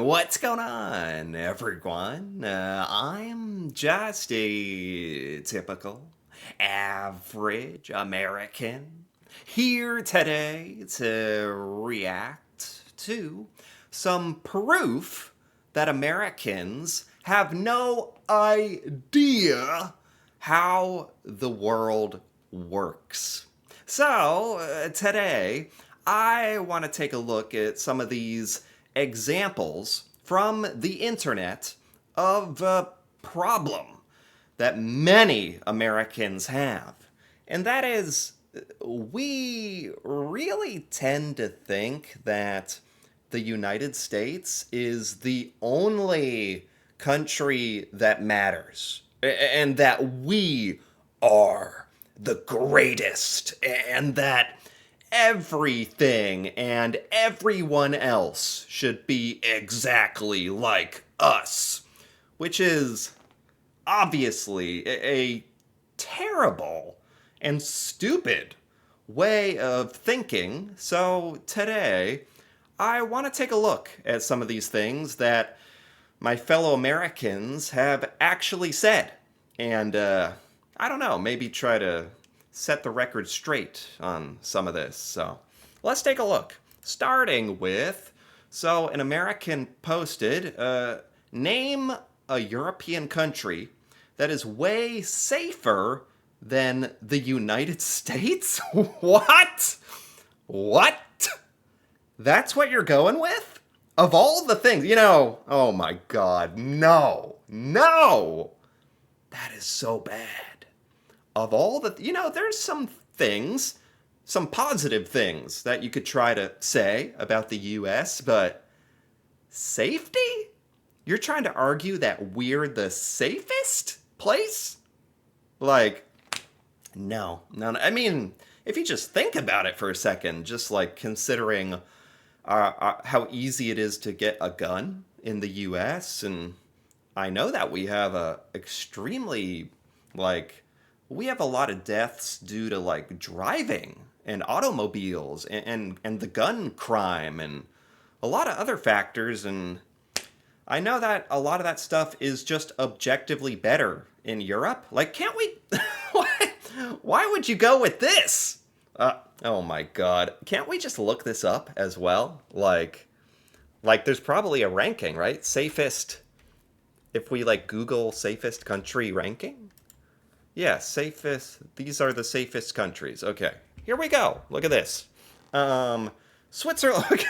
What's going on, everyone? I'm just a typical, average American here today to react to some proof that Americans have no idea how the world works. So, today, I want to take a look at some of these examples from the internet of a problem that many Americans have. And that is, we really tend to think that the United States is the only country that matters, and that we are the greatest, and that everything and everyone else should be exactly like us, which is obviously a terrible and stupid way of thinking. So today, I want to take a look at some of these things that my fellow Americans have actually said. And I don't know, maybe try to set the record straight on some of this. So let's take a look. Starting with, so an American posted, name a European country that is way safer than the United States? What? What? That's what you're going with? Of all the things, oh my God, no, no. That is so bad. Of all the, there's some things, some positive things that you could try to say about the US, but safety? You're trying to argue that we're the safest place? Like, no, no, no. I mean, if you just think about it for a second, just like considering how easy it is to get a gun in the US, and I know that we have a extremely like we have a lot of deaths due to like driving and automobiles and the gun crime and a lot of other factors, and I know that a lot of that stuff is just objectively better in Europe. Like, can't we why would you go with this? Oh my God. Can't we just look this up as well? Like there's probably a ranking, right? Safest, if we like Google safest country ranking? Yeah, safest. These are the safest countries. Okay, here we go. Look at this. Switzerland.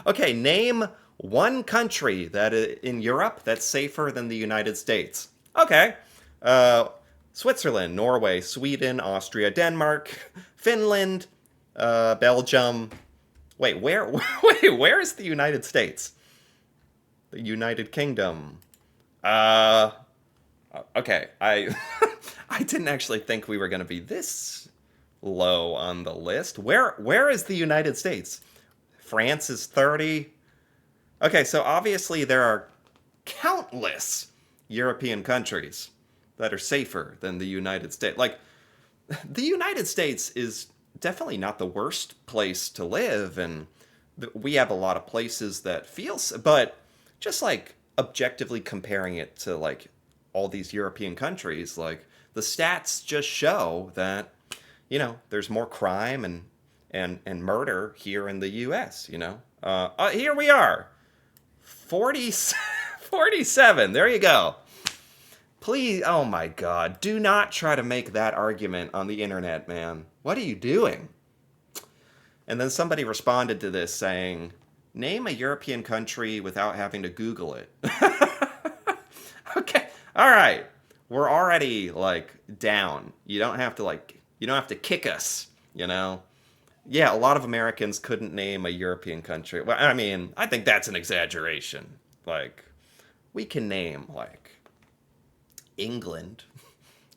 Okay, name one country that in Europe that's safer than the United States. Okay. Uh, Switzerland, Norway, Sweden, Austria, Denmark, Finland, Belgium. Wait, where? Wait, where is the United States? The United Kingdom. Uh, okay, I I didn't actually think we were going to be this low on the list. Where is the United States? France is 30. Okay, so obviously there are countless European countries that are safer than the United States. Like the United States is definitely not the worst place to live, and we have a lot of places that feel, but just like objectively comparing it to like all these European countries, like the stats just show that there's more crime and murder here in the U.S. Here we are, 40, 47. There you go. Please, oh my God, do not try to make that argument on the internet, man. What are you doing? And then somebody responded to this saying, name a European country without having to Google it. Okay, all right. We're already like down. You don't have to kick us, you know? Yeah, a lot of Americans couldn't name a European country. Well, I mean, I think that's an exaggeration. Like, we can name like England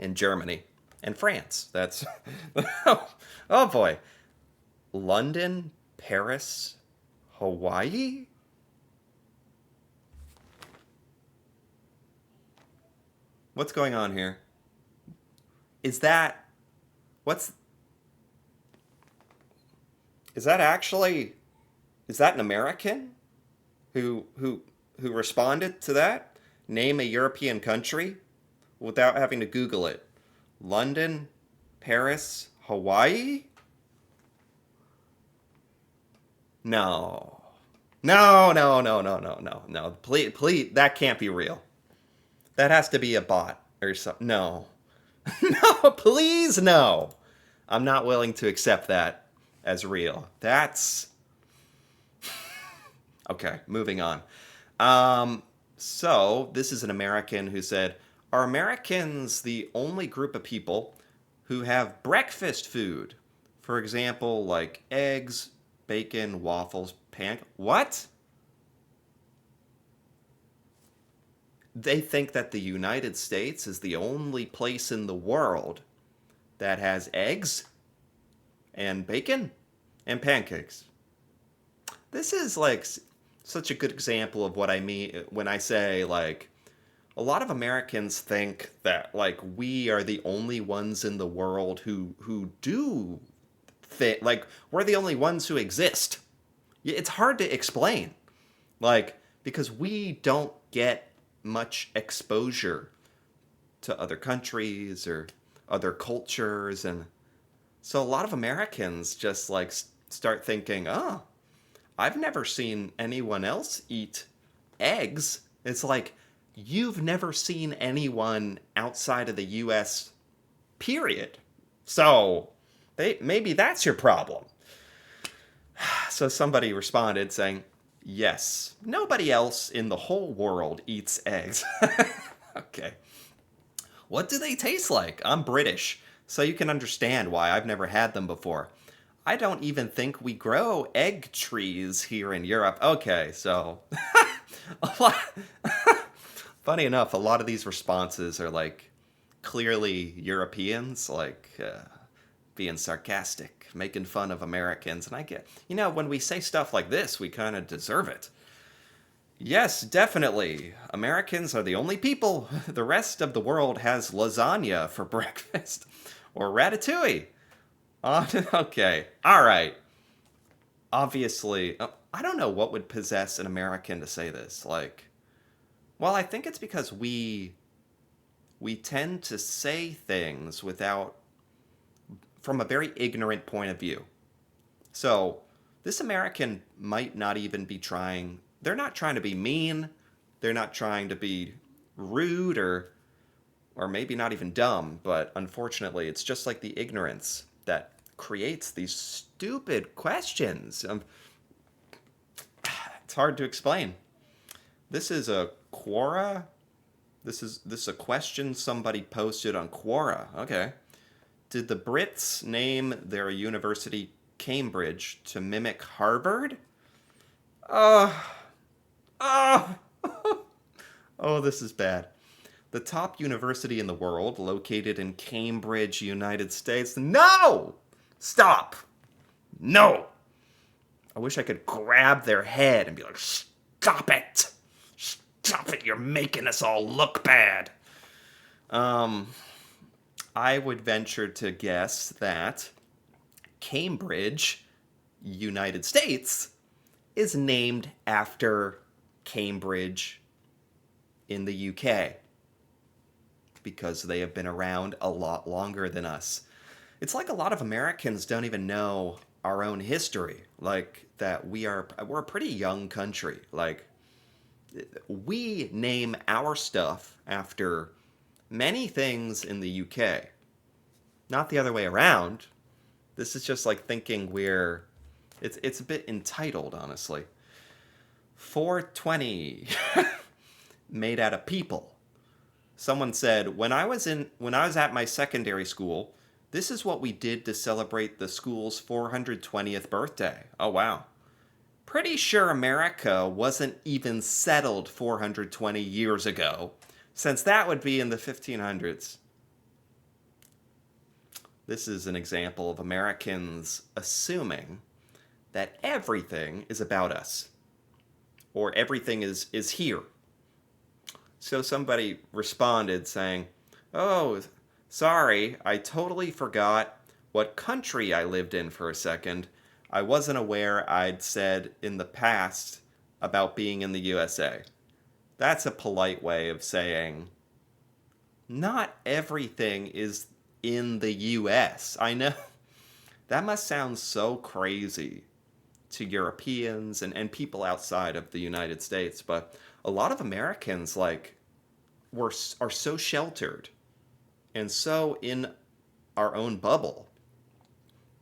and Germany and France. That's oh boy. London, Paris, Hawaii? What's going on here? Is that what's is that actually is that an American who who responded to that. Name a European country without having to Google it. London, Paris, Hawaii? No. No, no, no, no, no, no, no. Please, that can't be real. That has to be a bot or something. No. No, please, no. I'm not willing to accept that as real. That's okay. Moving on. So this is an American who said, "Are Americans the only group of people who have breakfast food? For example, like eggs, bacon, waffles, What? They think that the United States is the only place in the world that has eggs and bacon and pancakes. This is like such a good example of what I mean when I say like a lot of Americans think that like we are the only ones in the world who do fit like we're the only ones who exist. It's hard to explain. Like because we don't get much exposure to other countries or other cultures and so a lot of Americans just like start thinking, "Oh, I've never seen anyone else eat eggs." It's like you've never seen anyone outside of the US period. So, maybe that's your problem. So somebody responded saying, "Yes, nobody else in the whole world eats eggs." Okay. What do they taste like? I'm British, so you can understand why I've never had them before. I don't even think we grow egg trees here in Europe. Okay, so a lot, funny enough, a lot of these responses are like clearly Europeans, like being sarcastic, making fun of Americans. And I get, when we say stuff like this, we kind of deserve it. Yes, definitely. Americans are the only people. The rest of the world has lasagna for breakfast or ratatouille. Okay. All right. Obviously, I don't know what would possess an American to say this. Like, well, I think it's because we tend to say things without from a very ignorant point of view. So, this American might not even be trying, they're not trying to be mean, they're not trying to be rude or maybe not even dumb, but unfortunately, it's just like the ignorance that creates these stupid questions. It's hard to explain. This is a Quora. This is a question somebody posted on Quora. Okay. Did the Brits name their university Cambridge to mimic Harvard? Oh, oh, oh, this is bad. The top university in the world, located in Cambridge, United States. No! Stop! No! I wish I could grab their head and be like, "Stop it! Stop it! You're making us all look bad." I would venture to guess that Cambridge, United States, is named after Cambridge in the UK because they have been around a lot longer than us. It's like a lot of Americans don't even know our own history, like that we're a pretty young country. Like we name our stuff after many things in the UK. Not the other way around. This is just like thinking it's a bit entitled, honestly. 420 made out of people. Someone said, when I was at my secondary school, this is what we did to celebrate the school's 420th birthday. Oh wow. Pretty sure America wasn't even settled 420 years ago, since that would be in the 1500s. This is an example of Americans assuming that everything is about us, or everything is here. So somebody responded saying, "Oh, sorry, I totally forgot what country I lived in for a second. I wasn't aware I'd said in the past about being in the USA." That's a polite way of saying not everything is in the US. I know that must sound so crazy to Europeans and people outside of the United States, but a lot of Americans like are so sheltered and so in our own bubble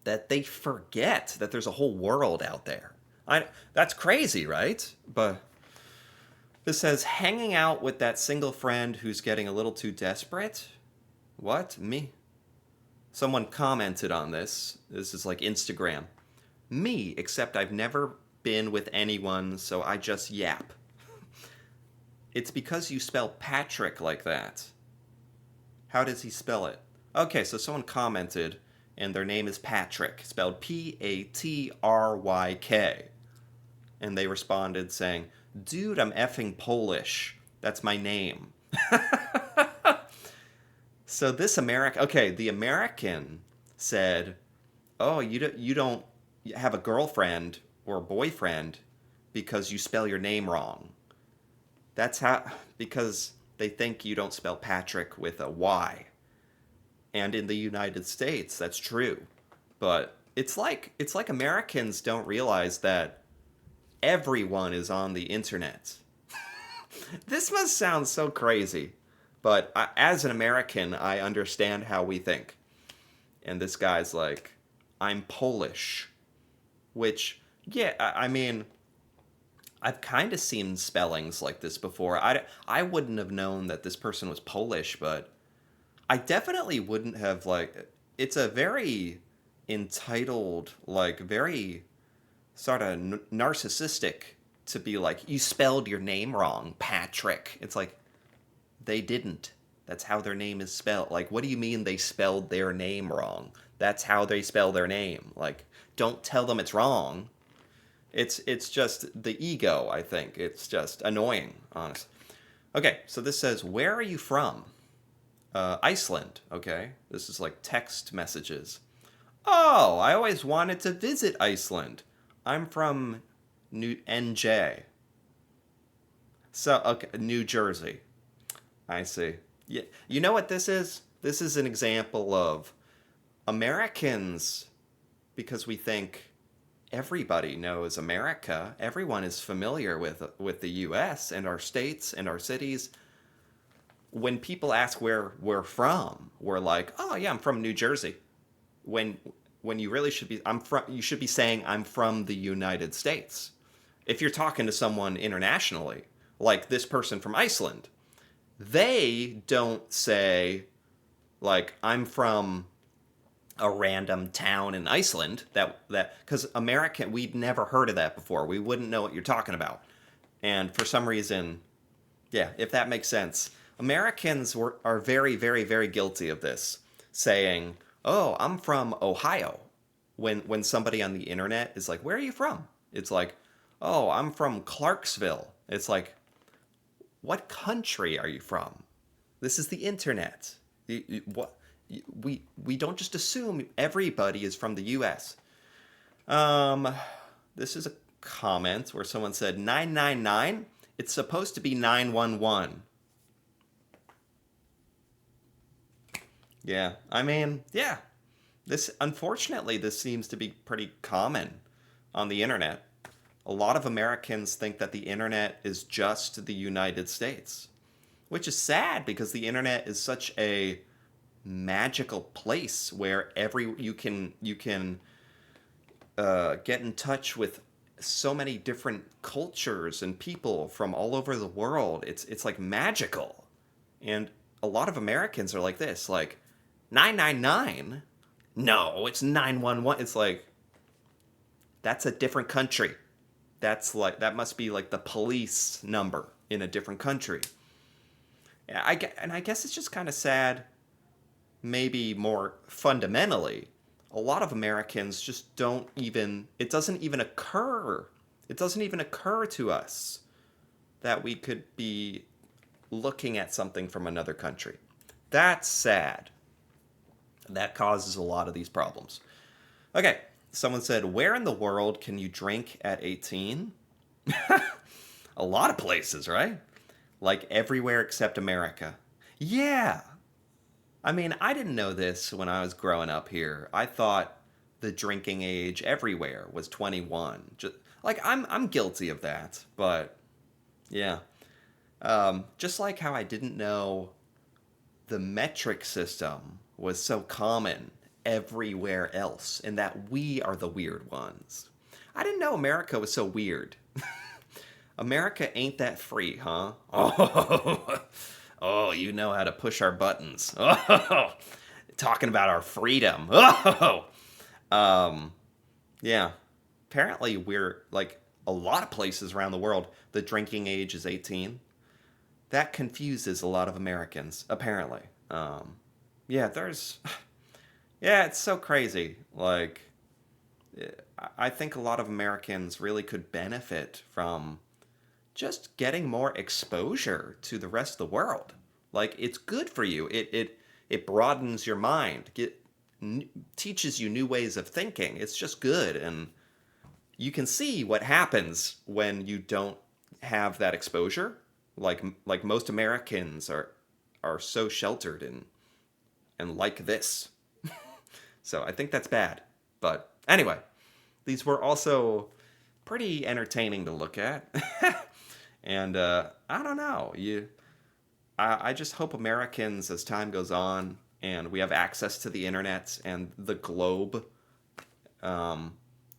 that they forget that there's a whole world out there. That's crazy, right? But this says hanging out with that single friend who's getting a little too desperate. What? Me? Someone commented on this. This is like Instagram. Me, except I've never been with anyone, so I just yap. It's because you spell Patrick like that. How does he spell it? Okay, so someone commented, and their name is Patrick, spelled Patryk. And they responded saying, dude, I'm effing Polish. That's my name. So this the American said, oh, you don't have a girlfriend or boyfriend because you spell your name wrong. That's how, because they think you don't spell Patrick with a Y. And in the United States, that's true. But it's like Americans don't realize that everyone is on the internet. This must sound so crazy, but as an American, I understand how we think. And this guy's like, I'm Polish, which, yeah, I mean, I've kind of seen spellings like this before. I wouldn't have known that this person was Polish, but I definitely wouldn't have, like, it's a very entitled, like, very sort of narcissistic to be like, you spelled your name wrong, Patrick. It's like, they didn't. That's how their name is spelled. Like, what do you mean they spelled their name wrong? That's how they spell their name. Like, don't tell them it's wrong. It's just the ego, I think. It's just annoying, honest. Okay, so this says, where are you from? Iceland, okay? This is like text messages. Oh, I always wanted to visit Iceland. I'm from NJ. So, okay, New Jersey. I see. Yeah, you know what this is? This is an example of Americans, because we think everybody knows America. Everyone is familiar with the U.S. and our states and our cities. When people ask where we're from, we're like, "Oh yeah, I'm from New Jersey." When you really should be, you should be saying, "I'm from the United States." If you're talking to someone internationally, like this person from Iceland, they don't say, like, I'm from a random town in Iceland, that because we'd never heard of that before. We wouldn't know what you're talking about. And for some reason, yeah, if that makes sense, Americans are very, very, very guilty of this, saying, "Oh, I'm from Ohio." When somebody on the internet is like, "Where are you from?" It's like, "Oh, I'm from Clarksville." It's like, what country are you from? This is the internet. What? We don't just assume everybody is from the U.S. Um, this is a comment where someone said 999. It's supposed to be 911. Yeah, I mean, yeah. Unfortunately, this seems to be pretty common on the internet. A lot of Americans think that the internet is just the United States, which is sad because the internet is such a magical place where you can get in touch with so many different cultures and people from all over the world. It's like magical, and a lot of Americans are like this, like 999. No, it's 911. It's like, that's a different country. That must be like the police number in a different country. And I guess it's just kind of sad. Maybe more fundamentally, a lot of Americans just don't even, it doesn't even occur. It doesn't even occur to us that we could be looking at something from another country. That's sad. That causes a lot of these problems. Okay, someone said, where in the world can you drink at 18? A lot of places, right? Like everywhere except America. Yeah. I mean, I didn't know this when I was growing up here. I thought the drinking age everywhere was 21. Just, like I'm guilty of that, but yeah. Just like how I didn't know the metric system was so common everywhere else and that we are the weird ones. I didn't know America was so weird. America ain't that free, huh? Oh, oh, you know how to push our buttons. Oh, talking about our freedom. Oh, um, yeah. Apparently, we're like a lot of places around the world. The drinking age is 18. That confuses a lot of Americans. Apparently, yeah. Yeah, it's so crazy. Like, I think a lot of Americans really could benefit from just getting more exposure to the rest of the world. Like it's good for you. It broadens your mind. Teaches you new ways of thinking. It's just good, and you can see what happens when you don't have that exposure. Like most Americans are so sheltered and like this. So I think that's bad. But anyway, these were also pretty entertaining to look at. And I don't know. I just hope Americans, as time goes on, and we have access to the internet and the globe,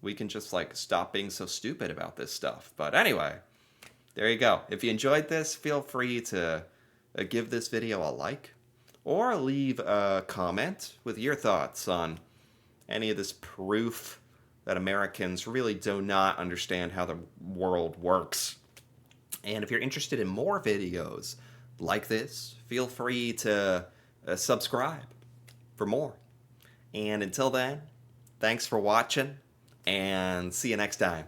we can just like stop being so stupid about this stuff. But anyway, there you go. If you enjoyed this, feel free to give this video a like or leave a comment with your thoughts on any of this proof that Americans really do not understand how the world works. And if you're interested in more videos like this, feel free to subscribe for more. And until then, thanks for watching, and see you next time.